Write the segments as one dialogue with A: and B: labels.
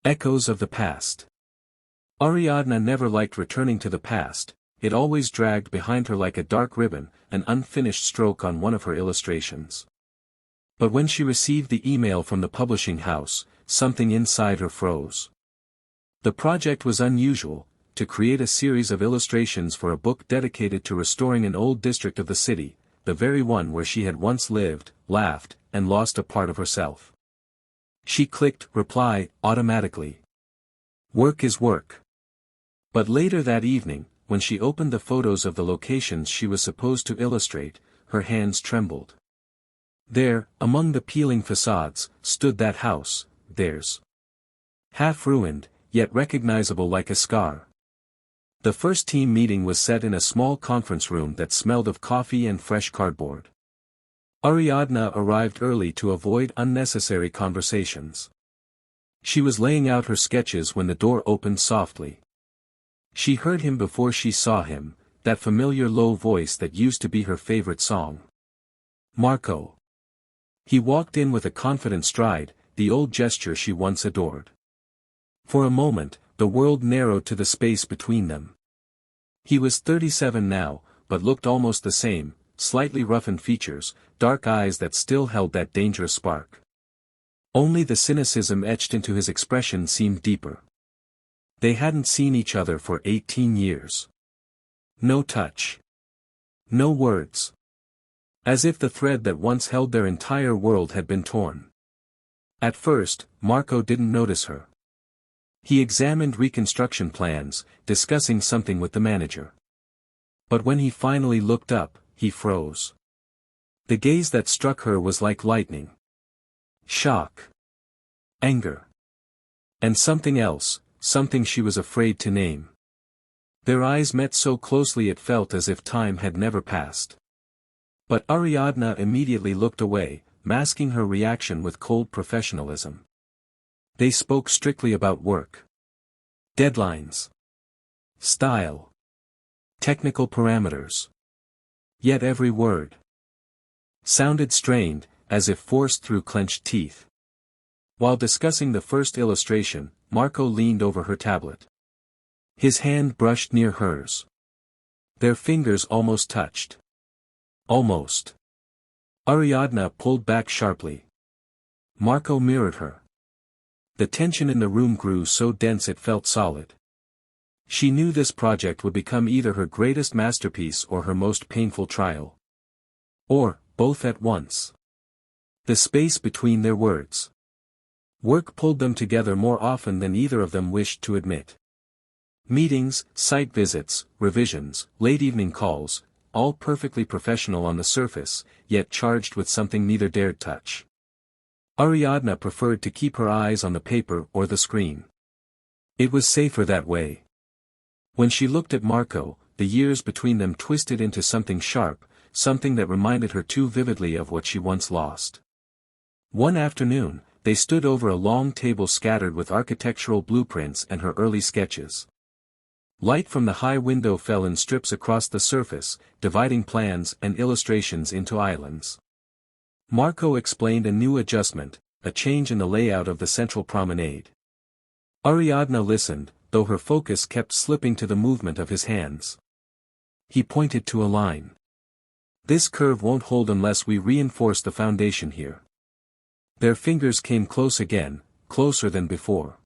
A: Echoes of the past. Ariadna never liked returning to the past, it always dragged behind her like a dark ribbon, an unfinished stroke on one of her illustrations. But when she received the email from the publishing house, something inside her froze. The project was unusual, to create a series of illustrations for a book dedicated to restoring an old district of the city, the very one where she had once lived, laughed, and lost a part of herself. She clicked reply automatically. Work is work. But later that evening, when she opened the photos of the locations she was supposed to illustrate, her hands trembled. There, among the peeling facades, stood that house, theirs. Half ruined, yet recognizable like a scar. The first team meeting was set in a small conference room that smelled of coffee and fresh cardboard. Ariadna arrived early to avoid unnecessary conversations. She was laying out her sketches when the door opened softly. She heard him before she saw him, that familiar low voice that used to be her favorite song. Marco. He walked in with a confident stride, the old gesture she once adored. For a moment, the world narrowed to the space between them. He was 37 now, but looked almost the same, slightly roughened features, dark eyes that still held that dangerous spark. Only the cynicism etched into his expression seemed deeper. They hadn't seen each other for 18 years. No touch. No words. As if the thread that once held their entire world had been torn. At first, Marco didn't notice her. He examined reconstruction plans, discussing something with the manager. But when he finally looked up, he froze. The gaze that struck her was like lightning. Shock. Anger. And something else, something she was afraid to name. Their eyes met so closely it felt as if time had never passed. But Ariadna immediately looked away, masking her reaction with cold professionalism. They spoke strictly about work. Deadlines. Style. Technical parameters. Yet every word sounded strained, as if forced through clenched teeth. While discussing the first illustration, Marco leaned over her tablet. His hand brushed near hers. Their fingers almost touched. Almost. Ariadna pulled back sharply. Marco mirrored her. The tension in the room grew so dense it felt solid. She knew this project would become either her greatest masterpiece or her most painful trial. Or, both at once. The space between their words. Work pulled them together more often than either of them wished to admit. Meetings, site visits, revisions, late evening calls, all perfectly professional on the surface, yet charged with something neither dared touch. Ariadna preferred to keep her eyes on the paper or the screen. It was safer that way. When she looked at Marco, the years between them twisted into something sharp, something that reminded her too vividly of what she once lost. One afternoon, they stood over a long table scattered with architectural blueprints and her early sketches. Light from the high window fell in strips across the surface, dividing plans and illustrations into islands. Marco explained a new adjustment, a change in the layout of the central promenade. Ariadna listened, though her focus kept slipping to the movement of his hands. He pointed to a line. This curve won't hold unless we reinforce the foundation here. Their fingers came close again, closer than before.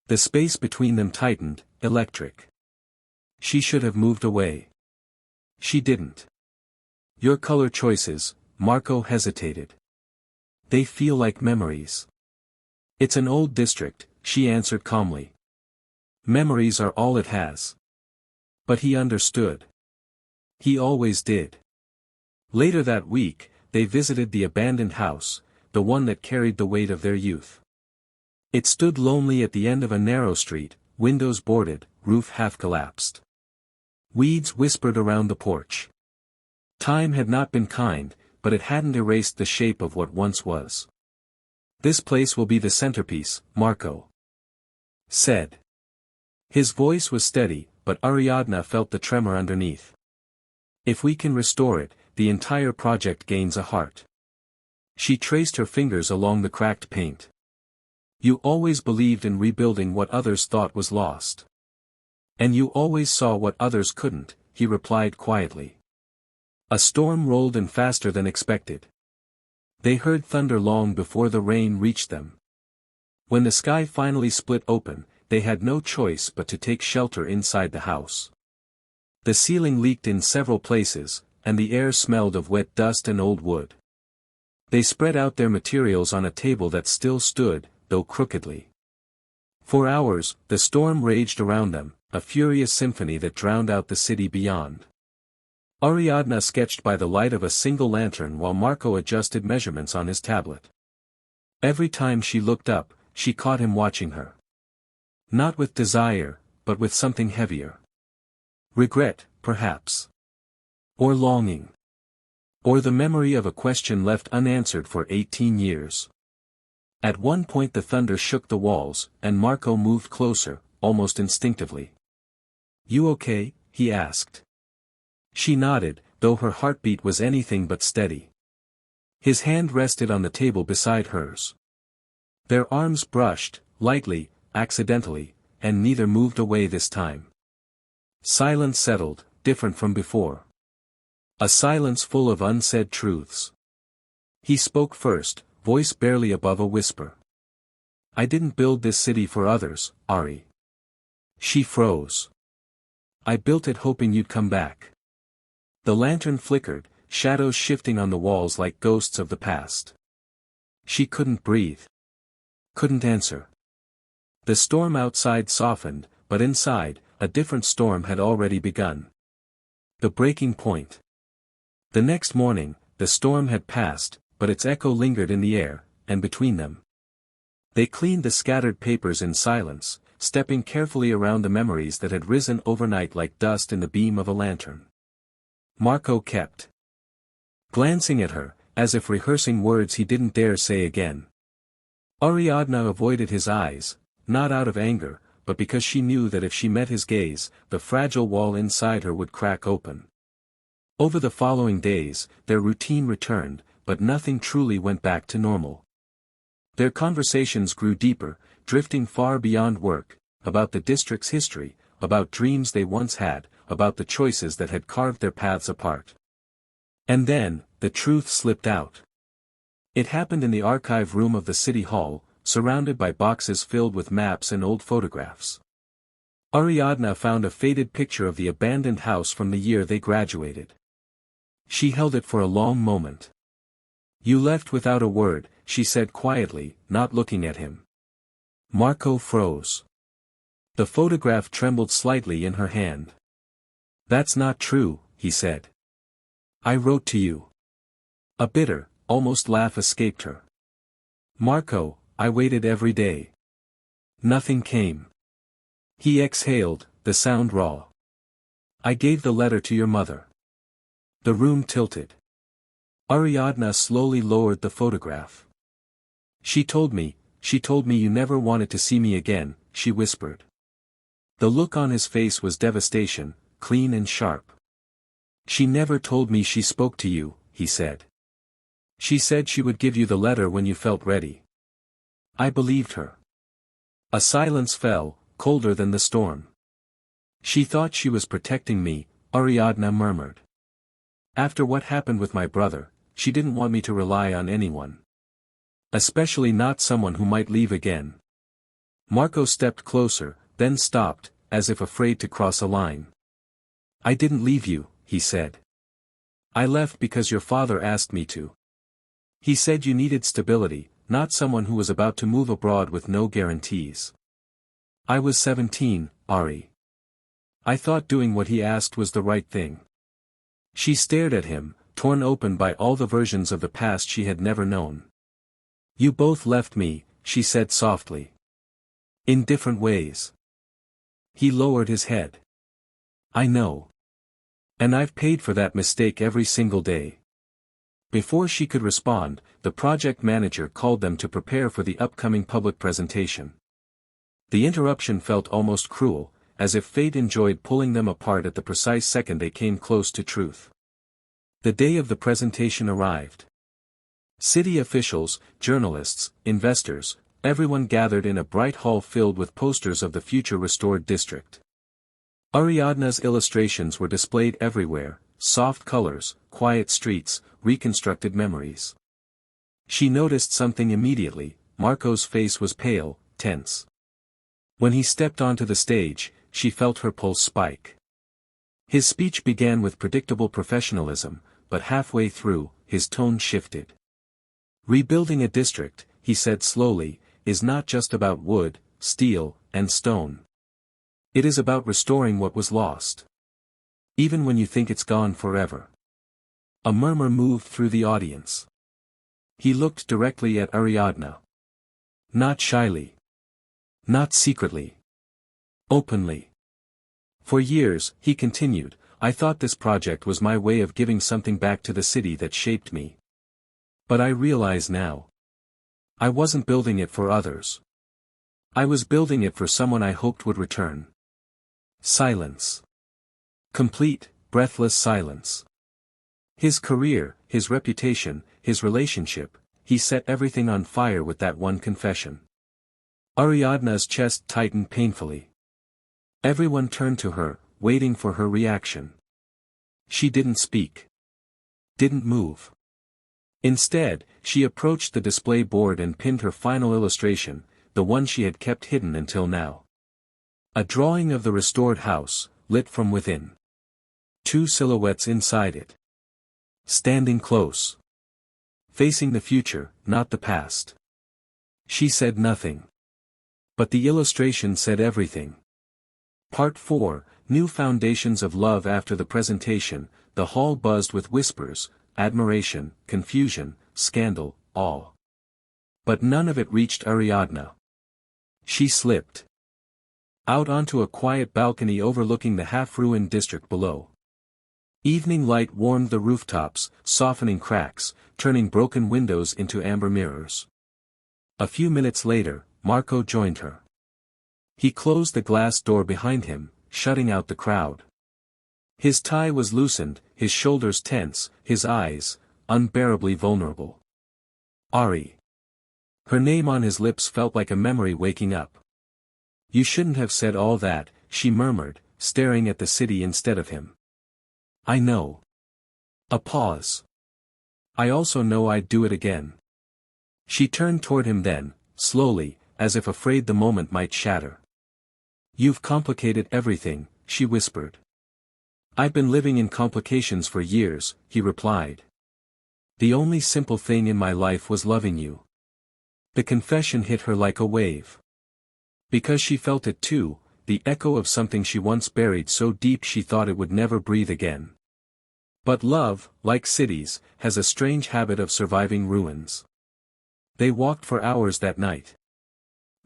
A: The space between them tightened, electric. She should have moved away. She didn't. Your color choices, Marco hesitated. They feel like memories. It's an old district, she answered calmly. Memories are all it has. But he understood. He always did. Later that week, they visited the abandoned house, the one that carried the weight of their youth. It stood lonely at the end of a narrow street, windows boarded, roof half collapsed. Weeds whispered around the porch. Time had not been kind, but it hadn't erased the shape of what once was. This place will be the centerpiece, Marco said. His voice was steady, but Ariadna felt the tremor underneath. If we can restore it, the entire project gains a heart. She traced her fingers along the cracked paint. You always believed in rebuilding what others thought was lost. And you always saw what others couldn't, he replied quietly. A storm rolled in faster than expected. They heard thunder long before the rain reached them. When the sky finally split open, they had no choice but to take shelter inside the house. The ceiling leaked in several places, and the air smelled of wet dust and old wood. They spread out their materials on a table that still stood, though crookedly. For hours, the storm raged around them, a furious symphony that drowned out the city beyond. Ariadna sketched by the light of a single lantern while Marco adjusted measurements on his tablet. Every time she looked up, she caught him watching her. Not with desire, but with something heavier. Regret, perhaps. Or longing. Or the memory of a question left unanswered for 18 years. At one point the thunder shook the walls, and Marco moved closer, almost instinctively. "You okay?" he asked. She nodded, though her heartbeat was anything but steady. His hand rested on the table beside hers. Their arms brushed, lightly, accidentally, and neither moved away this time. Silence settled, different from before. A silence full of unsaid truths. He spoke first, voice barely above a whisper. "I didn't build this city for others, Ari." She froze. "I built it hoping you'd come back." The lantern flickered, shadows shifting on the walls like ghosts of the past. She couldn't breathe. Couldn't answer. The storm outside softened, but inside, a different storm had already begun. The breaking point. The next morning, the storm had passed, but its echo lingered in the air, and between them. They cleaned the scattered papers in silence, stepping carefully around the memories that had risen overnight like dust in the beam of a lantern. Marco kept glancing at her, as if rehearsing words he didn't dare say again. Ariadna avoided his eyes, not out of anger, but because she knew that if she met his gaze, the fragile wall inside her would crack open. Over the following days, their routine returned, but nothing truly went back to normal. Their conversations grew deeper, drifting far beyond work, about the district's history, about dreams they once had, about the choices that had carved their paths apart. And then, the truth slipped out. It happened in the archive room of the city hall, surrounded by boxes filled with maps and old photographs. Ariadna found a faded picture of the abandoned house from the year they graduated. She held it for a long moment. "You left without a word," she said quietly, not looking at him. Marco froze. The photograph trembled slightly in her hand. "That's not true," he said. "I wrote to you." A bitter, almost laugh escaped her. "Marco, I waited every day. Nothing came." He exhaled, the sound raw. "I gave the letter to your mother." The room tilted. Ariadna slowly lowered the photograph. She told me you never wanted to see me again," she whispered. The look on his face was devastation, clean and sharp. "She never told me she spoke to you," he said. "She said she would give you the letter when you felt ready." I believed her. A silence fell, colder than the storm. "She thought she was protecting me," Ariadna murmured. "After what happened with my brother, she didn't want me to rely on anyone. Especially not someone who might leave again." Marco stepped closer, then stopped, as if afraid to cross a line. "I didn't leave you," he said. "I left because your father asked me to. He said you needed stability, not someone who was about to move abroad with no guarantees. I was 17, Ari. I thought doing what he asked was the right thing." She stared at him, torn open by all the versions of the past she had never known. "You both left me," she said softly. "In different ways." He lowered his head. "I know. And I've paid for that mistake every single day." Before she could respond, the project manager called them to prepare for the upcoming public presentation. The interruption felt almost cruel, as if fate enjoyed pulling them apart at the precise second they came close to truth. The day of the presentation arrived. City officials, journalists, investors, Everyone gathered in a bright hall filled with posters of the future restored district. Ariadna's illustrations were displayed everywhere, soft colors, quiet streets, reconstructed memories. She noticed something immediately. Marco's face was pale, tense. When he stepped onto the stage, she felt her pulse spike. His speech began with predictable professionalism, but halfway through, his tone shifted. Rebuilding a district, he said slowly, is not just about wood, steel, and stone. It is about restoring what was lost. Even when you think it's gone forever. A murmur moved through the audience. He looked directly at Ariadna. Not shyly. Not secretly. Openly. For years, he continued, I thought this project was my way of giving something back to the city that shaped me. But I realize now. I wasn't building it for others. I was building it for someone I hoped would return. Silence. Complete, breathless silence. His career, his reputation, his relationship, he set everything on fire with that one confession. Ariadna's chest tightened painfully. Everyone turned to her, waiting for her reaction. She didn't speak. Didn't move. Instead, she approached the display board and pinned her final illustration, the one she had kept hidden until now. A drawing of the restored house, lit from within. Two silhouettes inside it. Standing close. Facing the future, not the past. She said nothing. But the illustration said everything. Part 4, New Foundations of Love. After the presentation, the hall buzzed with whispers, admiration, confusion, scandal, awe. But none of it reached Ariadna. She slipped out onto a quiet balcony overlooking the half-ruined district below. Evening light warmed the rooftops, softening cracks, turning broken windows into amber mirrors. A few minutes later, Marco joined her. He closed the glass door behind him, shutting out the crowd. His tie was loosened, his shoulders tense, his eyes, unbearably vulnerable. Ari. Her name on his lips felt like a memory waking up. You shouldn't have said all that, she murmured, staring at the city instead of him. I know. A pause. I also know I'd do it again. She turned toward him then, slowly, as if afraid the moment might shatter. You've complicated everything, she whispered. I've been living in complications for years, he replied. The only simple thing in my life was loving you. The confession hit her like a wave. Because she felt it too, the echo of something she once buried so deep she thought it would never breathe again. But love, like cities, has a strange habit of surviving ruins. They walked for hours that night.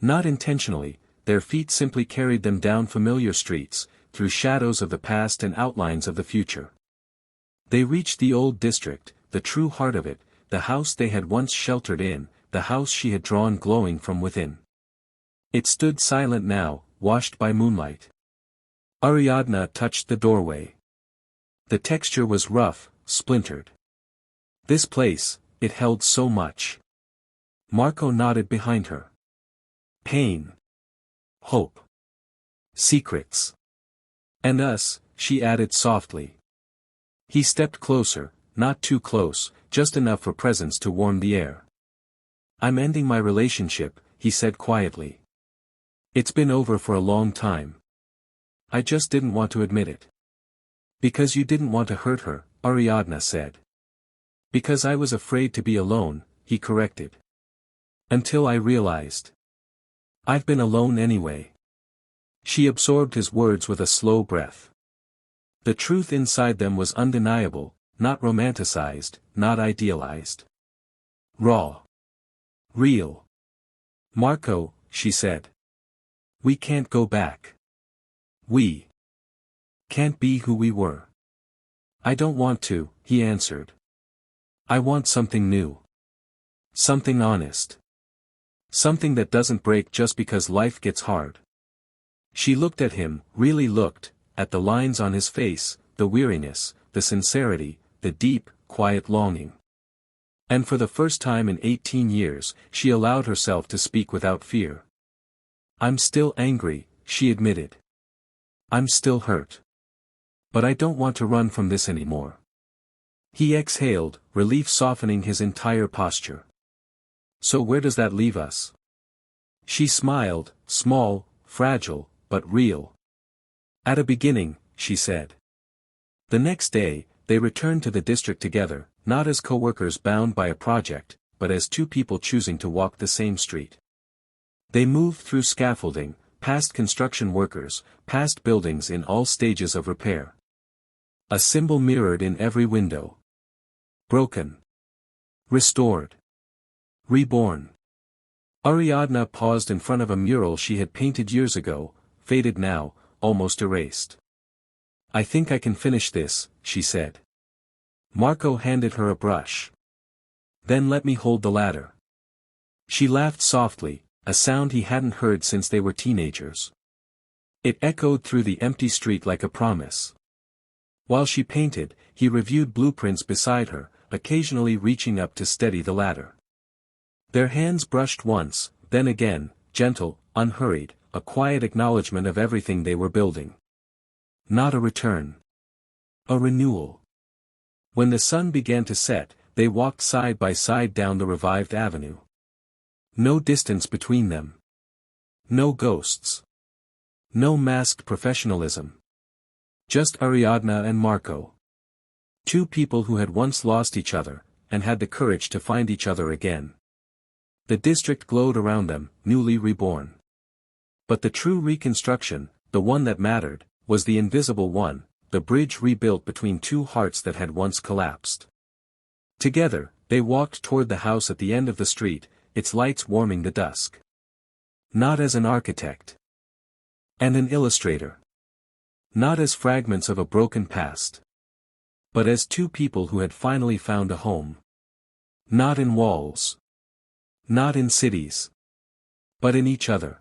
A: Not intentionally, their feet simply carried them down familiar streets, through shadows of the past and outlines of the future. They reached the old district, the true heart of it, the house they had once sheltered in, the house she had drawn glowing from within. It stood silent now, washed by moonlight. Ariadna touched the doorway. The texture was rough, splintered. This place, it held so much. Marco nodded behind her. Pain. Hope. Secrets. And us, she added softly. He stepped closer, not too close, just enough for presence to warm the air. I'm ending my relationship, he said quietly. It's been over for a long time. I just didn't want to admit it. Because you didn't want to hurt her, Ariadna said. Because I was afraid to be alone, he corrected. Until I realized. I've been alone anyway. She absorbed his words with a slow breath. The truth inside them was undeniable, not romanticized, not idealized. Raw. Real. Marco, she said. We can't go back. We can't be who we were. I don't want to, he answered. I want something new. Something honest. Something that doesn't break just because life gets hard. She looked at him, really looked, at the lines on his face, the weariness, the sincerity, the deep, quiet longing. And for the first time in 18 years, she allowed herself to speak without fear. I'm still angry, she admitted. I'm still hurt. But I don't want to run from this anymore. He exhaled, relief softening his entire posture. So where does that leave us? She smiled, small, fragile, but real. At a beginning, she said. The next day, they returned to the district together, not as co-workers bound by a project, but as two people choosing to walk the same street. They moved through scaffolding, past construction workers, past buildings in all stages of repair. A symbol mirrored in every window. Broken. Restored. Reborn. Ariadna paused in front of a mural she had painted years ago, faded now, almost erased. I think I can finish this, she said. Marco handed her a brush. Then let me hold the ladder. She laughed softly, a sound he hadn't heard since they were teenagers. It echoed through the empty street like a promise. While she painted, he reviewed blueprints beside her, occasionally reaching up to steady the ladder. Their hands brushed once, then again, gentle, unhurried, a quiet acknowledgement of everything they were building. Not a return. A renewal. When the sun began to set, they walked side by side down the revived avenue. No distance between them. No ghosts. No masked professionalism. Just Ariadna and Marco. Two people who had once lost each other, and had the courage to find each other again. The district glowed around them, newly reborn. But the true reconstruction, the one that mattered, was the invisible one, the bridge rebuilt between two hearts that had once collapsed. Together, they walked toward the house at the end of the street, its lights warming the dusk. Not as an architect. And an illustrator. Not as fragments of a broken past. But as two people who had finally found a home. Not in walls. Not in cities. But in each other.